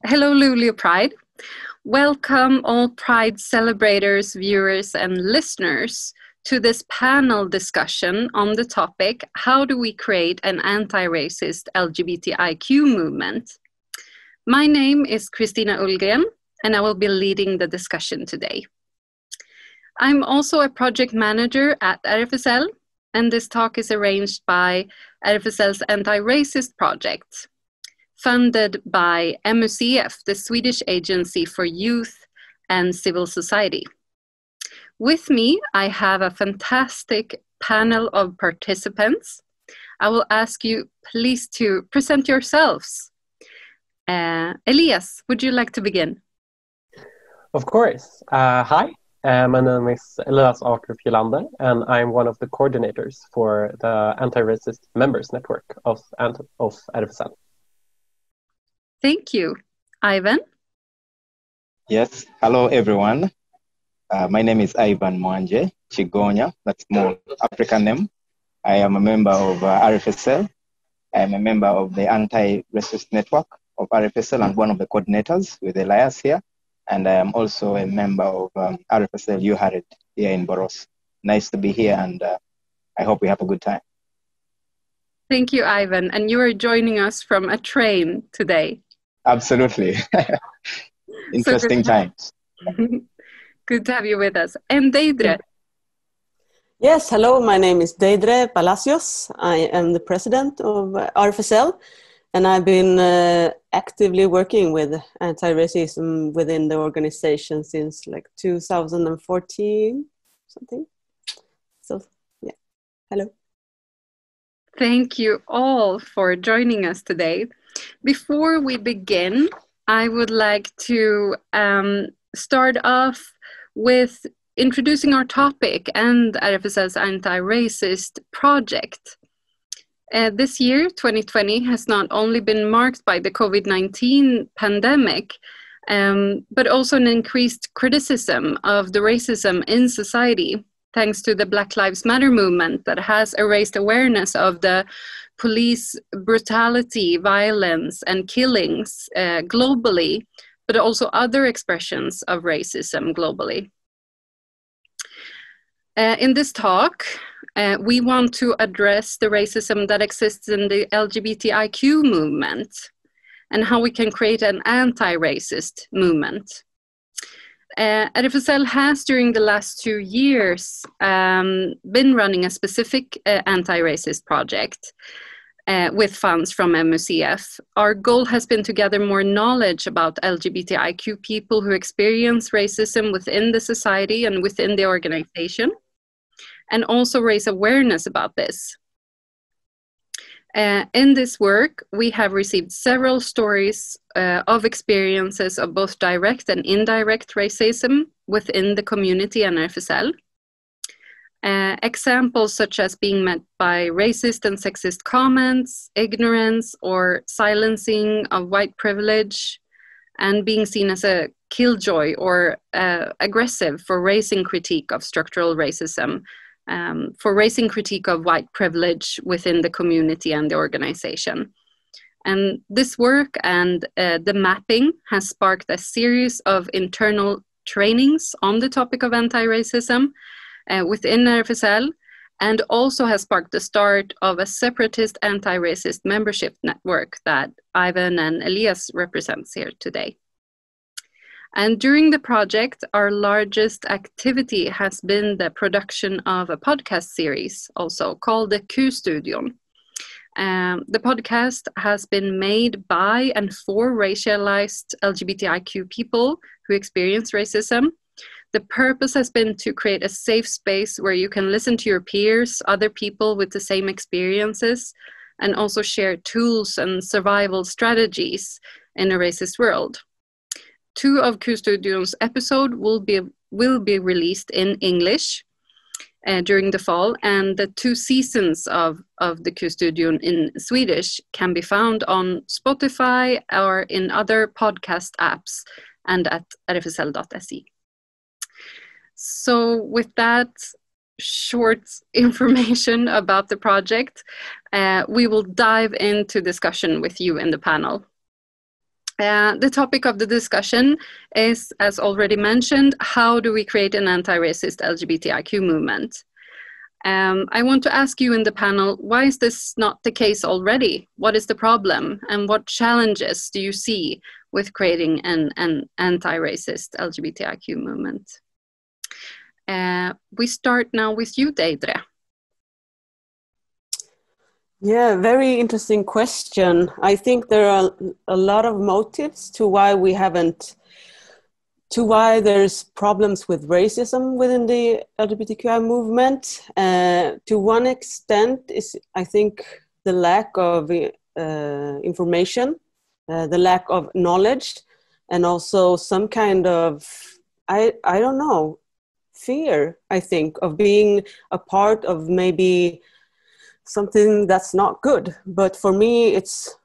Hello, Luleå Pride. Welcome all Pride celebrators, viewers, and listeners to this panel discussion on the topic, how do we create an anti-racist LGBTIQ movement? My name is Kristina Ullgren, and I will be leading the discussion today. I'm also a project manager at RFSL, and this talk is arranged by RFSL's anti-racist project, funded by MUCF, the Swedish Agency for Youth and Civil Society. With me, I have a fantastic panel of participants. I will ask you please to present yourselves. Elias, would you like to begin? Of course. Hi, my name is Elias Arthur Fjellander, and I'm one of the coordinators for the Anti-Racist Members Network of RFSL. Thank you. Ivan? Yes, hello everyone. My name is Ivan Mwanje Chigonya, that's more African name. I am a member of RFSL. I am a member of the Anti-Racist Network of RFSL and one of the coordinators with Elias here. And I am also a member of RFSL UHARED here in Borås. Nice to be here, and I hope we have a good time. Thank you, Ivan. And you are joining us from a train today. Absolutely. Interesting times. Good to have you with us. And Deidre? Yes, hello, my name is Deidre Palacios. I am the president of RFSL, and I've been actively working with anti-racism within the organization since like 2014, something. So, yeah, hello. Thank you all for joining us today. Before we begin, I would like to start off with introducing our topic and RFSL's anti-racist project. This year, 2020, has not only been marked by the COVID-19 pandemic, but also an increased criticism of the racism in society, thanks to the Black Lives Matter movement that has raised awareness of the police brutality, violence, and killings globally, but also other expressions of racism globally. In this talk, we want to address the racism that exists in the LGBTIQ movement and how we can create an anti-racist movement. RFSL has, during the last 2 years, been running a specific anti-racist project with funds from MUCF. Our goal has been to gather more knowledge about LGBTIQ people who experience racism within the society and within the organization, and also raise awareness about this. In this work, we have received several stories of experiences of both direct and indirect racism within the community and RFSL. Examples such as being met by racist and sexist comments, ignorance or silencing of white privilege, and being seen as a killjoy or aggressive for raising critique of structural racism, for raising critique of white privilege within the community and the organization. And this work and the mapping has sparked a series of internal trainings on the topic of anti-racism within RFSL, and also has sparked the start of a separatist anti-racist membership network that Ivan and Elias represents here today. And during the project, our largest activity has been the production of a podcast series, also called the Q-Studion. The podcast has been made by and for racialized LGBTIQ people who experience racism. The purpose has been to create a safe space where you can listen to your peers, other people with the same experiences, and also share tools and survival strategies in a racist world. 2 of Q-Studion's episodes will be released in English during the fall, and the 2 seasons of the Q-Studion in Swedish can be found on Spotify or in other podcast apps and at rfsl.se. So with that short information about the project, we will dive into discussion with you in the panel. The topic of the discussion is, as already mentioned, how do we create an anti-racist LGBTIQ movement? I want to ask you in the panel, why is this not the case already? What is the problem? And what challenges do you see with creating an anti-racist LGBTIQ movement? We start now with you, Deidre. Yeah, very interesting question. I think there are a lot of motives to why there's problems with racism within the LGBTQI movement. To one extent is, I think, the lack of information, the lack of knowledge, and also some kind of, I don't know, fear, I think, of being a part of maybe something that's not good. But for me, it's,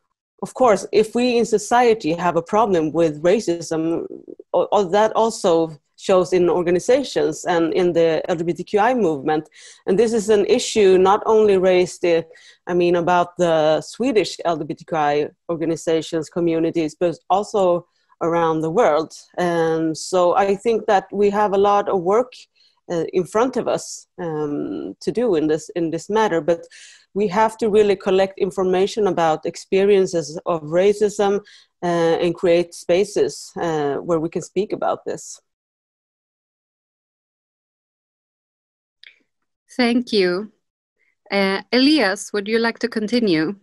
of course, if we in society have a problem with racism, that also shows in organizations and in the LGBTQI movement. And this is an issue not only raised, about the Swedish LGBTQI organizations, communities, but also around the world. And so I think that we have a lot of work in front of us to do in this matter, but we have to really collect information about experiences of racism and create spaces where we can speak about this. Thank you. Elias, would you like to continue?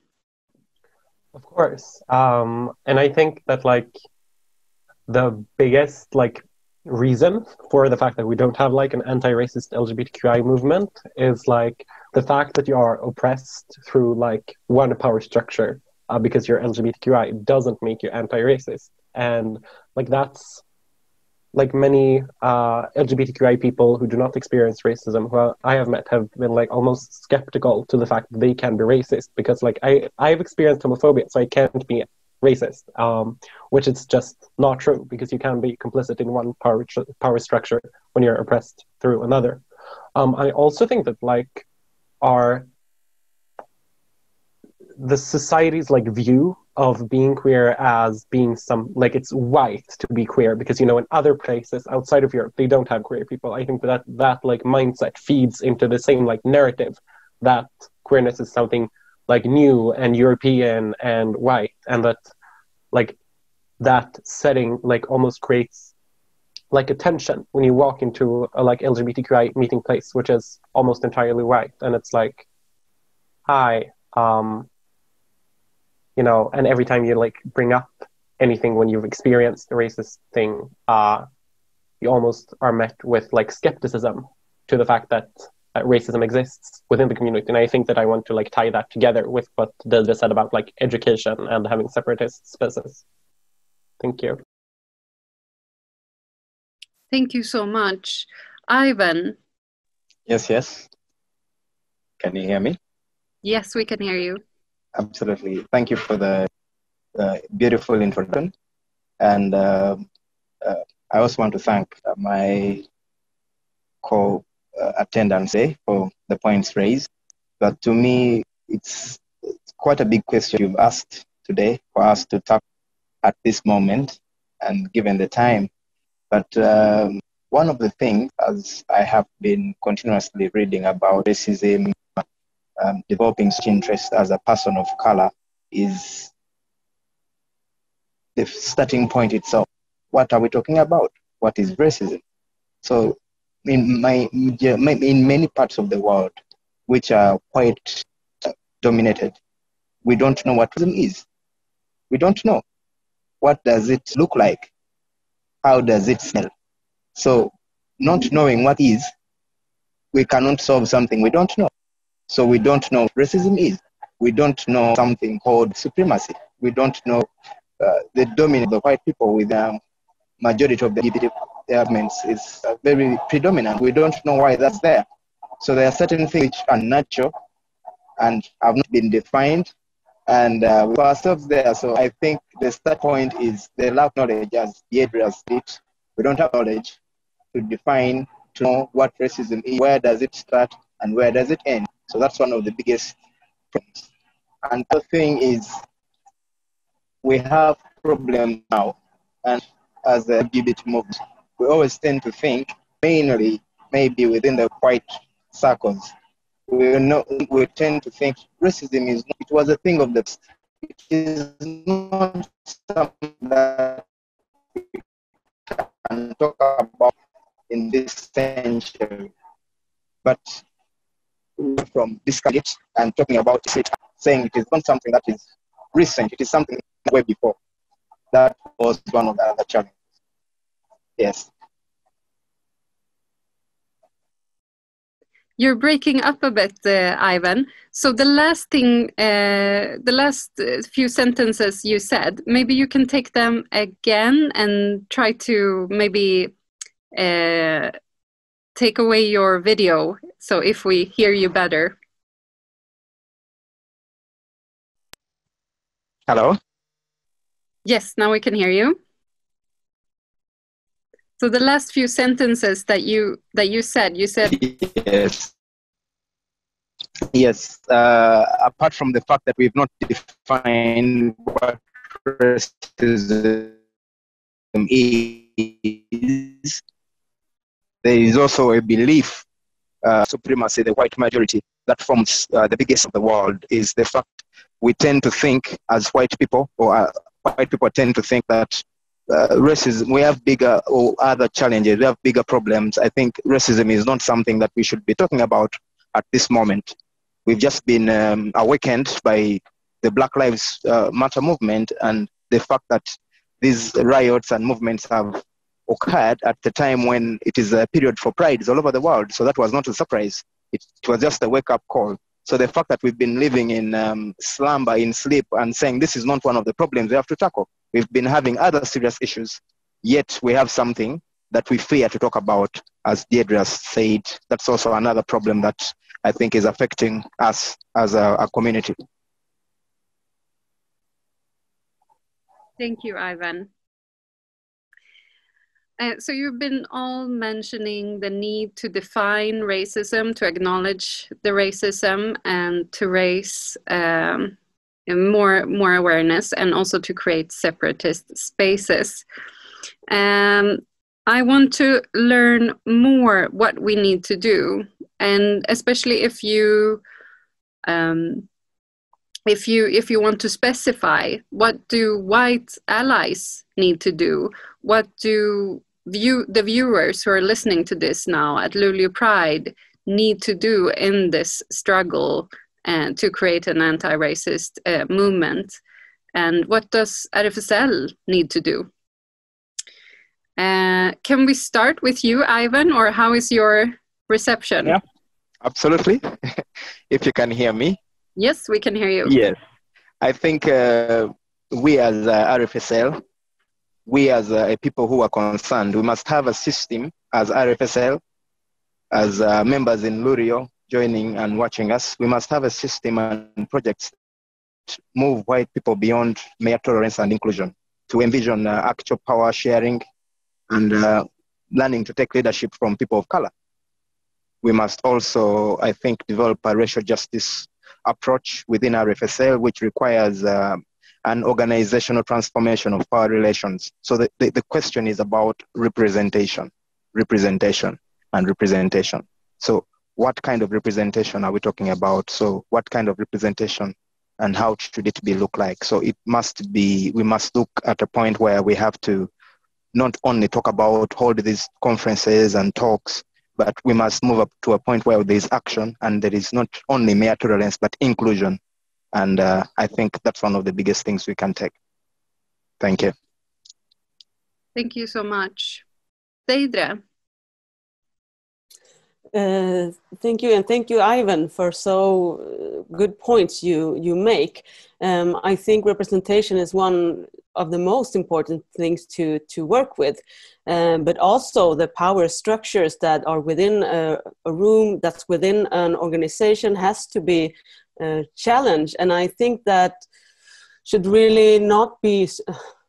Of course. And I think that the biggest reason for the fact that we don't have an anti-racist LGBTQI movement is the fact that you are oppressed through one power structure because you're LGBTQI doesn't make you anti-racist. And that's many LGBTQI people who do not experience racism who I have met have been almost skeptical to the fact that they can be racist because I've experienced homophobia, so I can't be racist, which is just not true because you can be complicit in one power structure when you're oppressed through another. I also think that the society's view of being queer as being it's white to be queer because in other places outside of Europe they don't have queer people. I think that mindset feeds into the same narrative that queerness is something new and European and white, and that that setting almost creates a tension when you walk into a LGBTQI meeting place which is almost entirely white, and it's hi, and every time you bring up anything when you've experienced a racist thing, you almost are met with skepticism to the fact that racism exists within the community. And I think that I want to tie that together with what Deidre said about education and having separatist spaces. Thank you. Thank you so much. Ivan. Yes. Can you hear me? Yes, we can hear you. Absolutely. Thank you for the beautiful introduction. And I also want to thank my co-attendants for the points raised. But to me, it's quite a big question you've asked today for us to talk at this moment and given the time. But one of the things, as I have been continuously reading about racism, developing such interest as a person of color, is the starting point itself. What are we talking about? What is racism? So in many parts of the world, which are quite dominated, we don't know what racism is. We don't know. What does it look like? How does it smell? So not knowing what is, we cannot solve something we don't know. So we don't know what racism is. We don't know something called supremacy. We don't know the dominance of the white people with the majority of the LGBT elements is very predominant. We don't know why that's there. So there are certain things which are natural and have not been defined, and we put ourselves there. So I think the start point is the lack of knowledge, as Deidre has said. We don't have knowledge to define, to know what racism is, where does it start and where does it end. So that's one of the biggest problems. And the thing is, we have problem now. And as the LGBT movement, we always tend to think, mainly maybe within the white circles, we tend to think racism is not, it was a thing of the past. It is not something that we can talk about in this century. But from discussing it and talking about it, saying it is not something that is recent, it is something way before. That was one of the other challenges. Yes. You're breaking up a bit, Ivan. So the last thing, the last few sentences you said, maybe you can take them again and try to maybe take away your video. So if we hear you better. Hello? Yes, now we can hear you. So the last few sentences that you said. Yes. Apart from the fact that we've not defined what racism is, there is also a belief, supremacy, the white majority that forms the biggest of the world, is the fact we tend to think as white people, or white people tend to think that racism, we have bigger or other challenges, we have bigger problems. I think racism is not something that we should be talking about at this moment. We've just been awakened by the Black Lives Matter movement and the fact that these riots and movements have occurred at the time when it is a period for prides all over the world. So that was not a surprise. It was just a wake-up call. So the fact that we've been living in slumber, in sleep, and saying this is not one of the problems we have to tackle. We've been having other serious issues, yet we have something that we fear to talk about. As Deirdre said, that's also another problem that I think is affecting us as a community. Thank you, Ivan. So you've been all mentioning the need to define racism, to acknowledge the racism, and to raise more awareness, and also to create separatist spaces. I want to learn more what we need to do, and especially if you want to specify, what do white allies need to do? What do the viewers who are listening to this now at Luleå Pride need to do in this struggle to create an anti-racist movement? And what does RFSL need to do? Can we start with you, Ivan, or how is your reception? Yeah, absolutely. If you can hear me. Yes, we can hear you. Yes. I think we as RFSL, we as people who are concerned, we must have a system as RFSL, as members in Luleå joining and watching us. We must have a system and projects to move white people beyond mere tolerance and inclusion, to envision actual power sharing and learning to take leadership from people of color. We must also, I think, develop a racial justice approach within RFSL, which requires an organizational transformation of power relations. So the question is about representation. So what kind of representation are we talking about? So what kind of representation and how should it look like? So it must be, we must look at a point where we have to not only talk about, hold these conferences and talks, but we must move up to a point where there is action and there is not only mere tolerance, but inclusion. And I think that's one of the biggest things we can take. Thank you. Thank you so much. Deirdre. Thank you, and thank you, Ivan, for so good points you make. I think representation is one of the most important things to work with, but also the power structures that are within a room, that's within an organization, has to be challenged. And I think that should really not be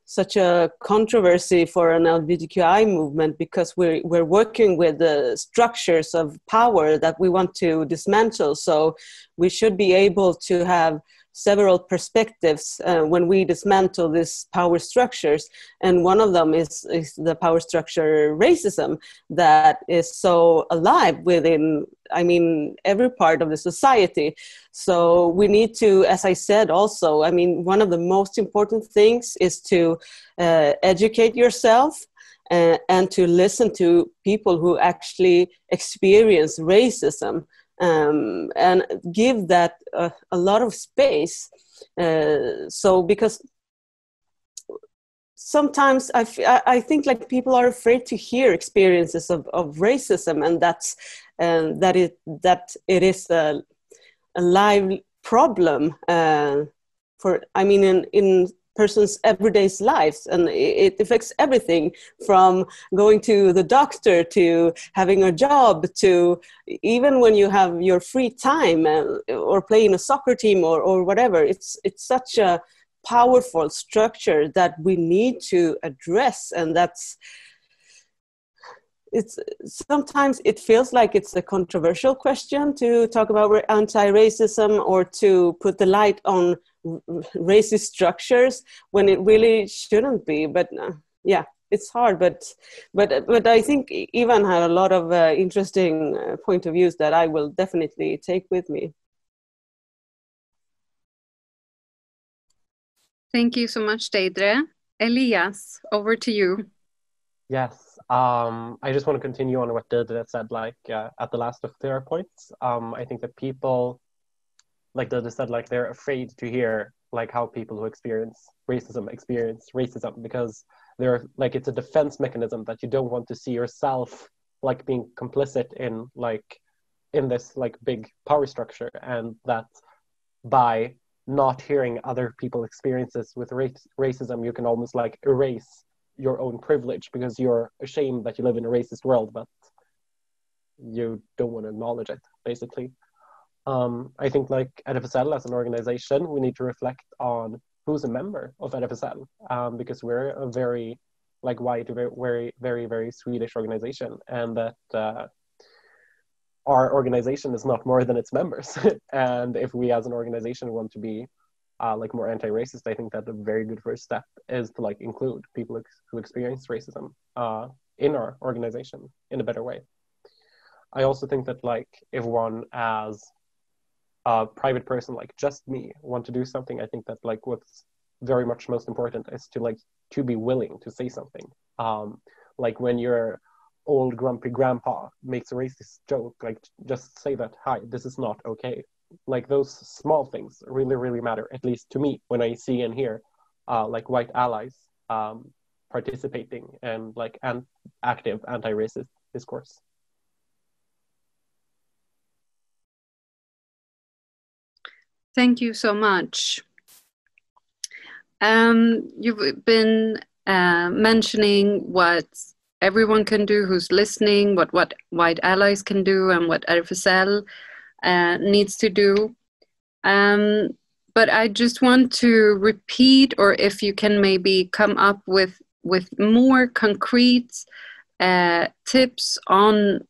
such a controversy for an LGBTQI movement, because we're working with the structures of power that we want to dismantle. So we should be able to have several perspectives when we dismantle these power structures. And one of them is the power structure racism that is so alive within, I mean, every part of the society. So we need to, as I said also, I mean, one of the most important things is to educate yourself and to listen to people who actually experience racism, and give that a lot of space. So because sometimes I think like people are afraid to hear experiences of racism, and that it is a live problem for, I mean, in person's everyday lives, and it affects everything from going to the doctor to having a job to even when you have your free time or playing a soccer team or whatever. It's such a powerful structure that we need to address, and it's sometimes it feels like it's a controversial question to talk about anti-racism or to put the light on racist structures when it really shouldn't be. But yeah, it's hard. But I think Ivan had a lot of interesting point of views that I will definitely take with me. Thank you so much, Deidre. Elias, over to you. Yes, I just want to continue on what Deidre said, like at the last of their points. I think that people, like Deidre said, like they're afraid to hear like how people who experience racism because they're like, it's a defense mechanism that you don't want to see yourself like being complicit in this like big power structure, and that by not hearing other people's experiences with racism, you can almost like erase your own privilege because you're ashamed that you live in a racist world, but you don't want to acknowledge it, basically. I think like RFSL as an organization, we need to reflect on who's a member of RFSL, because we're a very like white, very, very, very Swedish organization, and that our organization is not more than its members. And if we as an organization want to be like more anti-racist, I think that a very good first step is to like include people who experience racism in our organization in a better way. I also think that like if one as a private person, like just me, want to do something, I think that like what's very much most important is to be willing to say something. Like when your old grumpy grandpa makes a racist joke, like just say that, hi, this is not okay. Like those small things really, really matter, at least to me, when I see and hear like white allies participating in like an active anti-racist discourse. Thank you so much. You've been mentioning what everyone can do who's listening, what white allies can do, and what RFSL needs to do. But I just want to repeat, or if you can maybe come up with more concrete tips on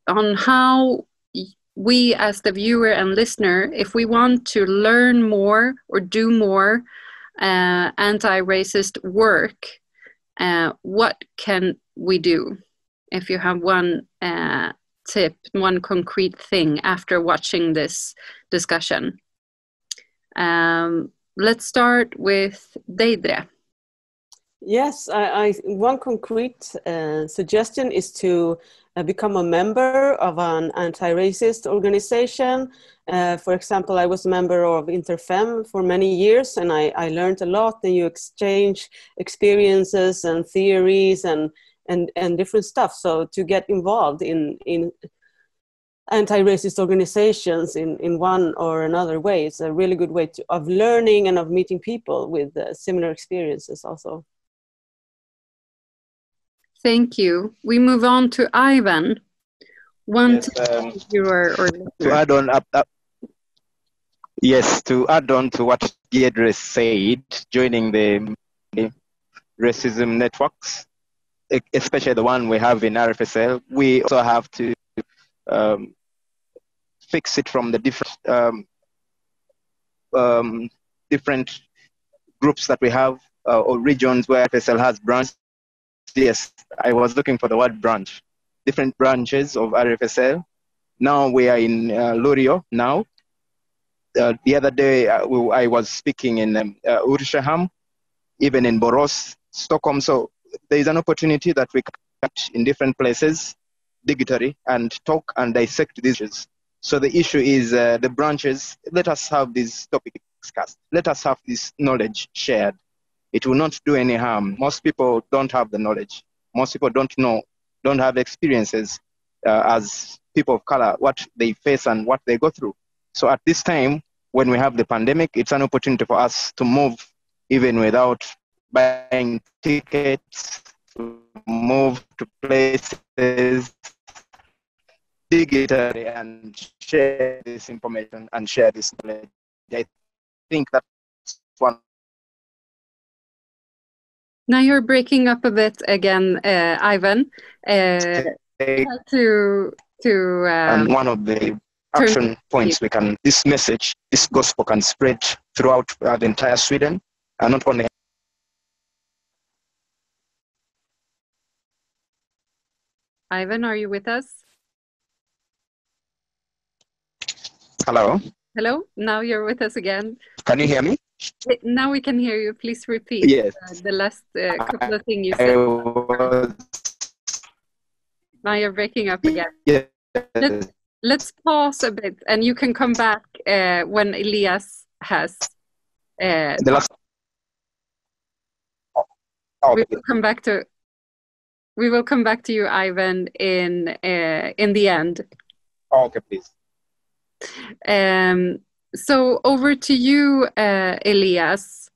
how we as the viewer and listener, if we want to learn more or do more anti-racist work, what can we do? If you have one tip, one concrete thing after watching this discussion. Let's start with Deidre. Yes, one concrete suggestion is to become a member of an anti-racist organization. For example, I was a member of Interfem for many years, and I learned a lot, and you exchange experiences and theories and different stuff. So to get involved in anti-racist organizations in one or another way, it's a really good way of learning and of meeting people with similar experiences also. Thank you. We move on to Ivan. To add on yes, to add on to what Deidre said, joining the racism networks, especially the one we have in RFSL, we also have to fix it from the different different groups that we have or regions where RFSL has branches. Yes, I was looking for the word branch. Different branches of RFSL. Now we are in Luleå now. The other day I was speaking in Ulricehamn, even in Borås, Stockholm. So there is an opportunity that we can catch in different places digitally and talk and dissect these issues. So the issue is the branches. Let us have this topic discussed. Let us have this knowledge shared. It will not do any harm. Most people don't have the knowledge. Most people don't know, don't have experiences as people of color, what they face and what they go through. So at this time, when we have the pandemic, it's an opportunity for us to move even without buying tickets, to move to places digitally and share this information and share this knowledge. I think that's one. Now you're breaking up a bit again, Ivan. And one of the action points we can, this message, this gospel can spread throughout the entire Sweden, and not only. Ivan, are you with us? Hello? Hello, now you're with us again. Can you hear me? Now we can hear you. Please repeat yes. The last couple of things you said. Now you're breaking up again. Yes. Let's pause a bit, and you can come back when Elias has. The last. We will come back to. We will come back to you, Ivan, in the end. Okay, please. So over to you, Elias.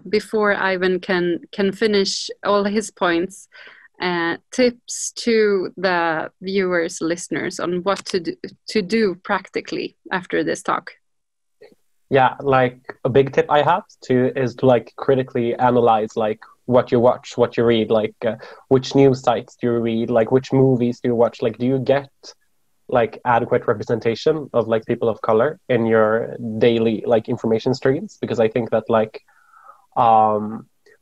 Before Ivan can finish all his points, tips to the viewers, listeners, on what to do practically after this talk. Yeah, like a big tip I have is to like critically analyze like what you watch, what you read, like which news sites do you read, like which movies do you watch, like do you get like adequate representation of like people of color in your daily like information streams? Because I think that like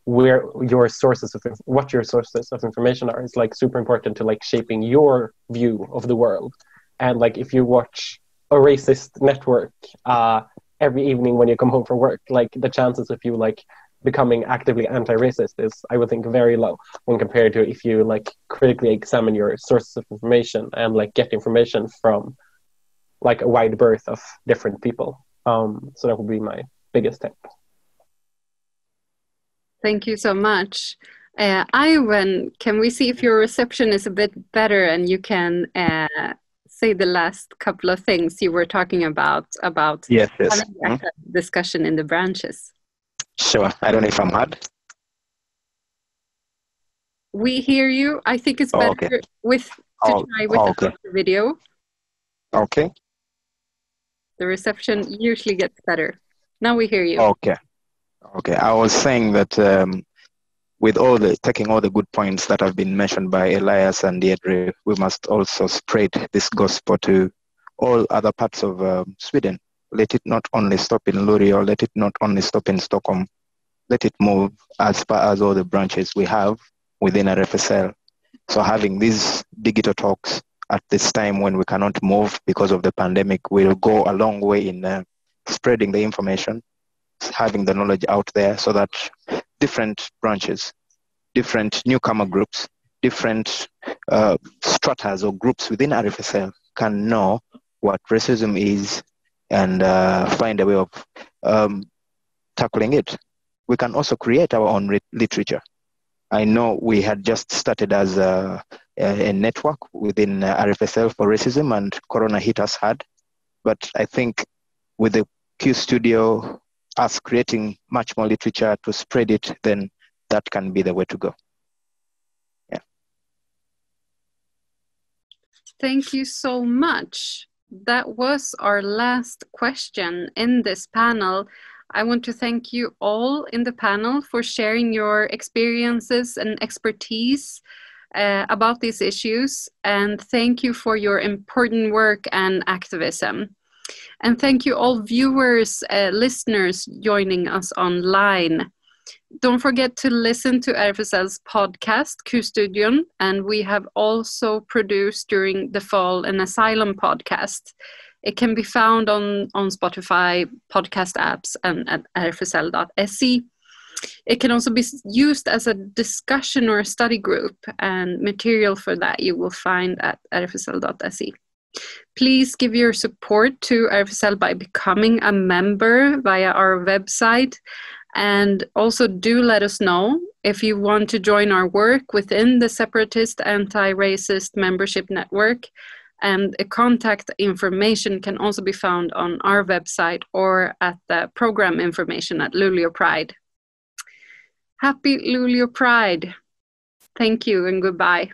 what your sources of information are is like super important to like shaping your view of the world. And like if you watch a racist network every evening when you come home from work, like the chances of you like becoming actively anti-racist is, I would think, very low when compared to if you like critically examine your sources of information and like get information from like a wide berth of different people. So that would be my biggest tip. Thank you so much. Ivan, can we see if your reception is a bit better and you can say the last couple of things you were talking about yes. having that discussion in the branches? Sure. I don't know if I'm heard. We hear you. I think it's better try without the video. Okay. The reception usually gets better. Now we hear you. Okay. I was saying that with taking all the good points that have been mentioned by Elias and Deirdre, we must also spread this gospel to all other parts of Sweden. Let it not only stop in Luleå, let it not only stop in Stockholm, let it move as far as all the branches we have within RFSL. So having these digital talks at this time when we cannot move because of the pandemic will go a long way in spreading the information, having the knowledge out there so that different branches, different newcomer groups, different stratas or groups within RFSL can know what racism is and find a way of tackling it. We can also create our own literature. I know we had just started as a network within RFSL for racism, and Corona hit us hard. But I think with the Q Studio, us creating much more literature to spread it, then that can be the way to go. Yeah. Thank you so much. That was our last question in this panel. I want to thank you all in the panel for sharing your experiences and expertise about these issues, and thank you for your important work and activism. And thank you all viewers, listeners joining us online. Don't forget to listen to RFSL's podcast, Q-Studion, and we have also produced during the fall an Asylum podcast. It can be found on Spotify, podcast apps, and at rfsl.se. It can also be used as a discussion or a study group, and material for that you will find at rfsl.se. Please give your support to RFSL by becoming a member via our website. And also do let us know if you want to join our work within the Separatist Anti-Racist Membership Network. And contact information can also be found on our website or at the program information at Luleå Pride. Happy Luleå Pride. Thank you and goodbye.